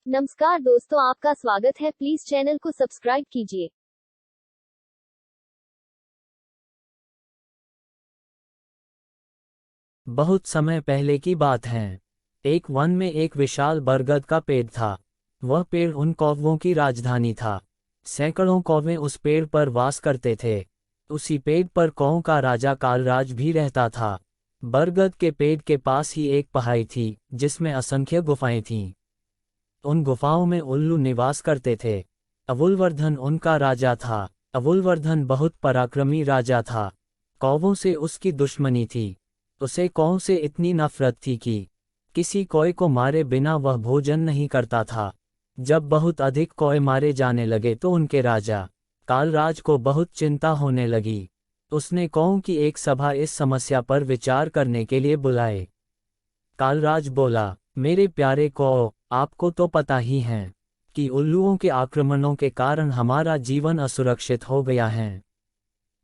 नमस्कार दोस्तों, आपका स्वागत है। प्लीज चैनल को सब्सक्राइब कीजिए। बहुत समय पहले की बात है। एक वन में एक विशाल बरगद का पेड़ था। वह पेड़ उन कौवों की राजधानी था। सैकड़ों कौवे उस पेड़ पर वास करते थे। उसी पेड़ पर कौओं का राजा कालराज भी रहता था। बरगद के पेड़ के पास ही एक पहाड़ी थी जिसमें असंख्य गुफाएं थीं। उन गुफाओं में उल्लू निवास करते थे। अवुलवर्धन उनका राजा था। अवुलवर्धन बहुत पराक्रमी राजा था। कौवों से उसकी दुश्मनी थी। उसे कौओं से इतनी नफरत थी कि किसी कौए को मारे बिना वह भोजन नहीं करता था। जब बहुत अधिक कौए मारे जाने लगे तो उनके राजा कालराज को बहुत चिंता होने लगी। उसने कौओं की एक सभा इस समस्या पर विचार करने के लिए बुलाए। कालराज बोला, मेरे प्यारे कौओं, आपको तो पता ही है कि उल्लुओं के आक्रमणों के कारण हमारा जीवन असुरक्षित हो गया है।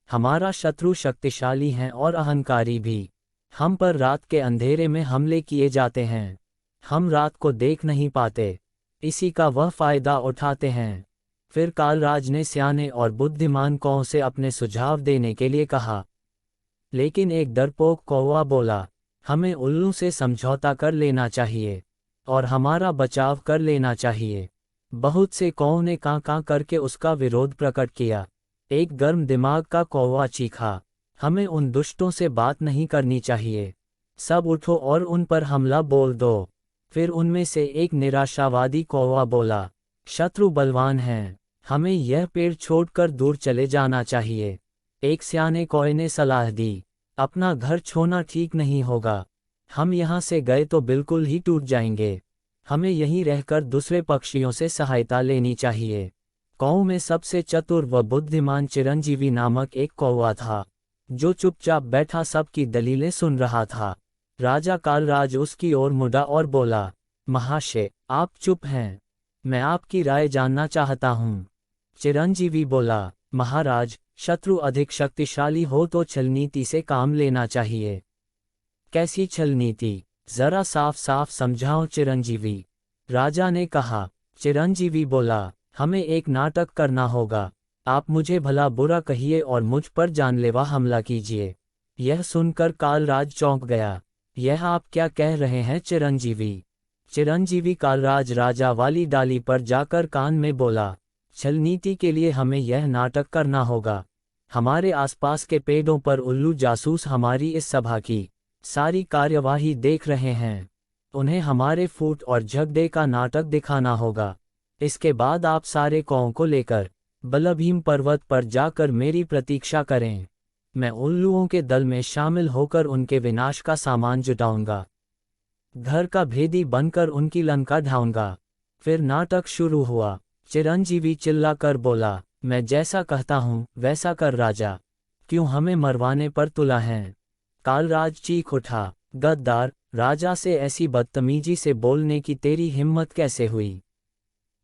हमारा शत्रु शक्तिशाली हैं और अहंकारी भी। हम पर रात के अंधेरे में हमले किए जाते हैं। हम रात को देख नहीं पाते। इसी का वह फायदा उठाते हैं। फिर कालराज ने सियाने और बुद्धिमान कौओं से अपने सुझाव देने के लिए कहा। लेकिन एक डरपोक कौवा बोला, हमें उल्लू से समझौता कर लेना चाहिए और हमारा बचाव कर लेना चाहिए। बहुत से कौओं ने कां कां करके उसका विरोध प्रकट किया। एक गर्म दिमाग का कौवा चीखा, हमें उन दुष्टों से बात नहीं करनी चाहिए। सब उठो और उन पर हमला बोल दो। फिर उनमें से एक निराशावादी कौवा बोला, शत्रु बलवान हैं, हमें यह पेड़ छोड़कर दूर चले जाना चाहिए। एक सियाने कौवे ने सलाह दी, अपना घर छोड़ना ठीक नहीं होगा। हम यहाँ से गए तो बिल्कुल ही टूट जाएंगे। हमें यहीं रहकर दूसरे पक्षियों से सहायता लेनी चाहिए। कौओं में सबसे चतुर व बुद्धिमान चिरंजीवी नामक एक कौवा था, जो चुपचाप बैठा सबकी दलीलें सुन रहा था। राजा कालराज उसकी ओर मुड़ा और बोला, महाशय, आप चुप हैं। मैं आपकी राय जानना चाहता हूँ। चिरंजीवी बोला, महाराज, शत्रु अधिक शक्तिशाली हो तो छलनीति से काम लेना चाहिए। कैसी छलनीति? जरा साफ साफ समझाओ चिरंजीवी। राजा ने कहा। चिरंजीवी बोला, हमें एक नाटक करना होगा। आप मुझे भला बुरा कहिए और मुझ पर जानलेवा हमला कीजिए। यह सुनकर कालराज चौंक गया। यह आप क्या कह रहे हैं चिरंजीवी? चिरंजीवी कालराज राजा वाली डाली पर जाकर कान में बोला, छलनीति के लिए हमें यह नाटक करना होगा। हमारे आसपास के पेड़ों पर उल्लू जासूस हमारी इस सभा की सारी कार्यवाही देख रहे हैं। उन्हें हमारे फूट और झगड़े का नाटक दिखाना होगा। इसके बाद आप सारे कौओं को लेकर बलभीम पर्वत पर जाकर मेरी प्रतीक्षा करें। मैं उल्लुओं के दल में शामिल होकर उनके विनाश का सामान जुटाऊंगा। घर का भेदी बनकर उनकी लंका ढाऊंगा। फिर नाटक शुरू हुआ। चिरंजीवी चिल्लाकर बोला, मैं जैसा कहता हूँ वैसा कर राजा। क्यों हमें मरवाने पर तुला है? कालराज चीख उठा, गद्दार, राजा से ऐसी बदतमीजी से बोलने की तेरी हिम्मत कैसे हुई?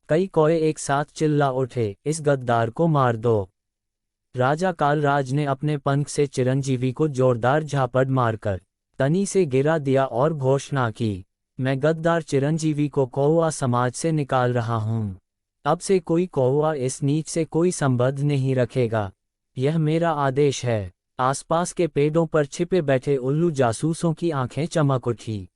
कई कौए एक साथ चिल्ला उठे, इस गद्दार को मार दो। राजा कालराज ने अपने पंख से चिरंजीवी को जोरदार झापड़ मारकर तनी से गिरा दिया और घोषणा की, मैं गद्दार चिरंजीवी को कौवा समाज से निकाल रहा हूँ। अब से कोई कौवा इस नीच से कोई संबंध नहीं रखेगा। यह मेरा आदेश है। आसपास के पेड़ों पर छिपे बैठे उल्लू जासूसों की आंखें चमक उठी।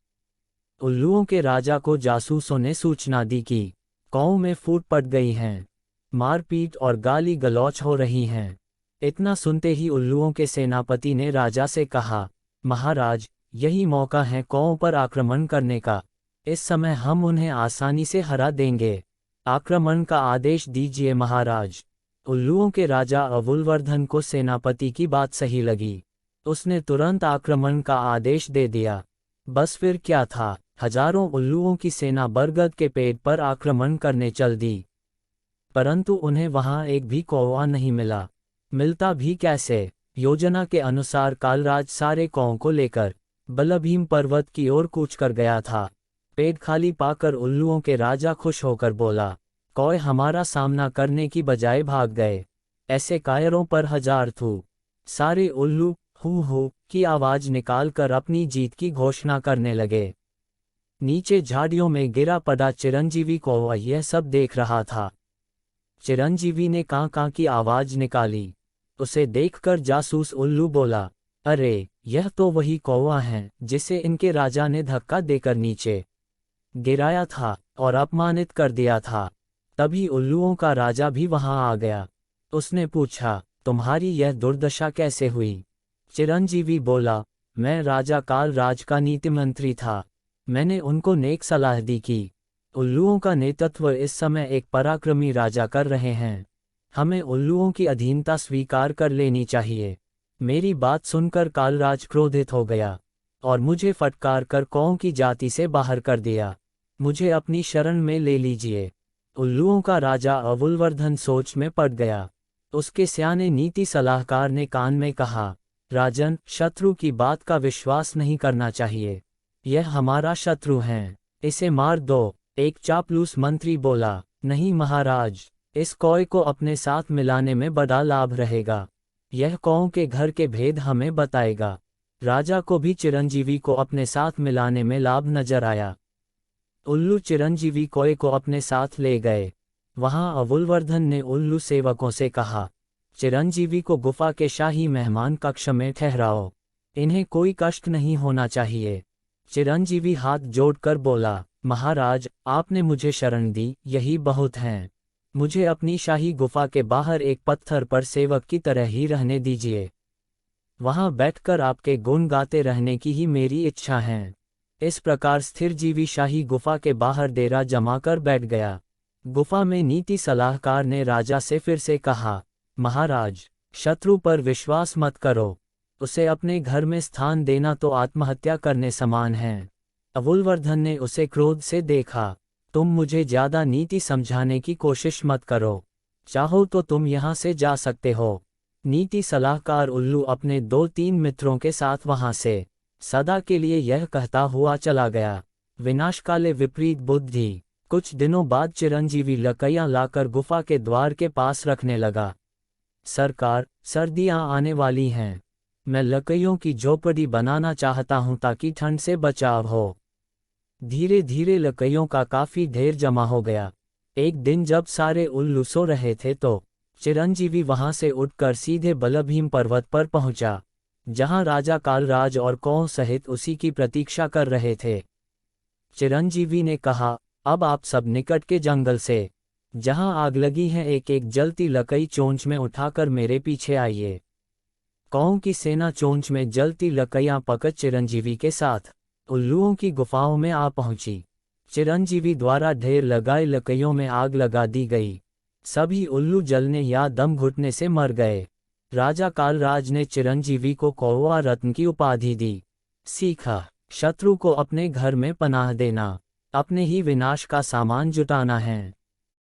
उल्लुओं के राजा को जासूसों ने सूचना दी कि कौओं में फूट पड़ गई हैं। मारपीट और गाली गलौच हो रही हैं। इतना सुनते ही उल्लुओं के सेनापति ने राजा से कहा, महाराज, यही मौका है कौओं पर आक्रमण करने का। इस समय हम उन्हें आसानी से हरा देंगे। आक्रमण का आदेश दीजिए महाराज। उल्लुओं के राजा अवुलवर्धन को सेनापति की बात सही लगी। उसने तुरंत आक्रमण का आदेश दे दिया। बस फिर क्या था, हजारों उल्लुओं की सेना बरगद के पेड़ पर आक्रमण करने चल दी। परंतु उन्हें वहां एक भी कौवा नहीं मिला। मिलता भी कैसे? योजना के अनुसार कालराज सारे कौओं को लेकर बलभीम पर्वत की ओर कूच कर गया था। पेड़ खाली पाकर उल्लुओं के राजा खुश होकर बोला, कौए हमारा सामना करने की बजाय भाग गए। ऐसे कायरों पर हजार थू। सारे उल्लू हू हू की आवाज निकालकर अपनी जीत की घोषणा करने लगे। नीचे झाड़ियों में गिरा पड़ा चिरंजीवी कौवा यह सब देख रहा था। चिरंजीवी ने कां कां की आवाज निकाली। उसे देखकर जासूस उल्लू बोला, अरे यह तो वही कौवा है जिसे इनके राजा ने धक्का देकर नीचे गिराया था और अपमानित कर दिया था। तभी उल्लुओं का राजा भी वहां आ गया। उसने पूछा, तुम्हारी यह दुर्दशा कैसे हुई? चिरंजीवी बोला, मैं राजा कालराज का नीति मंत्री था। मैंने उनको नेक सलाह दी कि उल्लुओं का नेतृत्व इस समय एक पराक्रमी राजा कर रहे हैं। हमें उल्लुओं की अधीनता स्वीकार कर लेनी चाहिए। मेरी बात सुनकर कालराज क्रोधित हो गया और मुझे फटकार कर कौओं की जाति से बाहर कर दिया। मुझे अपनी शरण में ले लीजिए। उल्लुओं का राजा अवुलवर्धन सोच में पड़ गया। उसके स्याने नीति सलाहकार ने कान में कहा, राजन, शत्रु की बात का विश्वास नहीं करना चाहिए। यह हमारा शत्रु है, इसे मार दो। एक चापलूस मंत्री बोला, नहीं महाराज, इस कौए को अपने साथ मिलाने में बड़ा लाभ रहेगा। यह कौओं के घर के भेद हमें बताएगा। राजा को भी चिरंजीवी को अपने साथ मिलाने में लाभ नजर आया। उल्लू चिरंजीवी कौए को अपने साथ ले गए। वहां अवुलवर्धन ने उल्लू सेवकों से कहा, चिरंजीवी को गुफा के शाही मेहमान कक्ष में ठहराओ। इन्हें कोई कष्ट नहीं होना चाहिए। चिरंजीवी हाथ जोड़कर बोला, महाराज, आपने मुझे शरण दी, यही बहुत है। मुझे अपनी शाही गुफा के बाहर एक पत्थर पर सेवक की तरह ही रहने दीजिए। वहां बैठकर आपके गुण गाते रहने की ही मेरी इच्छा है। इस प्रकार स्थिरजीवी शाही गुफा के बाहर डेरा जमाकर बैठ गया। गुफा में नीति सलाहकार ने राजा से फिर से कहा, महाराज, शत्रु पर विश्वास मत करो। उसे अपने घर में स्थान देना तो आत्महत्या करने समान है। अवुलवर्धन ने उसे क्रोध से देखा, तुम मुझे ज्यादा नीति समझाने की कोशिश मत करो। चाहो तो तुम यहाँ से जा सकते हो। नीति सलाहकार उल्लू अपने 2-3 मित्रों के साथ वहां से सदा के लिए यह कहता हुआ चला गया, विनाशकाले विपरीत बुद्धि। कुछ दिनों बाद चिरंजीवी लकड़ियां लाकर गुफा के द्वार के पास रखने लगा। सरकार, सर्दियां आने वाली हैं। मैं लकड़ियों की झोपड़ी बनाना चाहता हूं ताकि ठंड से बचाव हो। धीरे धीरे लकड़ियों का काफी ढेर जमा हो गया। एक दिन जब सारे उल्लू सो रहे थे तो चिरंजीवी वहां से उठकर सीधे बलभीम पर्वत पर पहुंचा, जहां राजा कालराज और कौओं सहित उसी की प्रतीक्षा कर रहे थे। चिरंजीवी ने कहा, अब आप सब निकट के जंगल से, जहां आग लगी है, एक एक जलती लकड़ी चोंच में उठाकर मेरे पीछे आइए। कौओं की सेना चोंच में जलती लकड़ियां पकड़ चिरंजीवी के साथ उल्लुओं की गुफाओं में आ पहुंची। चिरंजीवी द्वारा ढेर लगाए लकड़ियों में आग लगा दी गई। सभी उल्लू जलने या दम घुटने से मर गए। राजा कालराज ने चिरंजीवी को कौवा रत्न की उपाधि दी। सीखा, शत्रु को अपने घर में पनाह देना, अपने ही विनाश का सामान जुटाना है।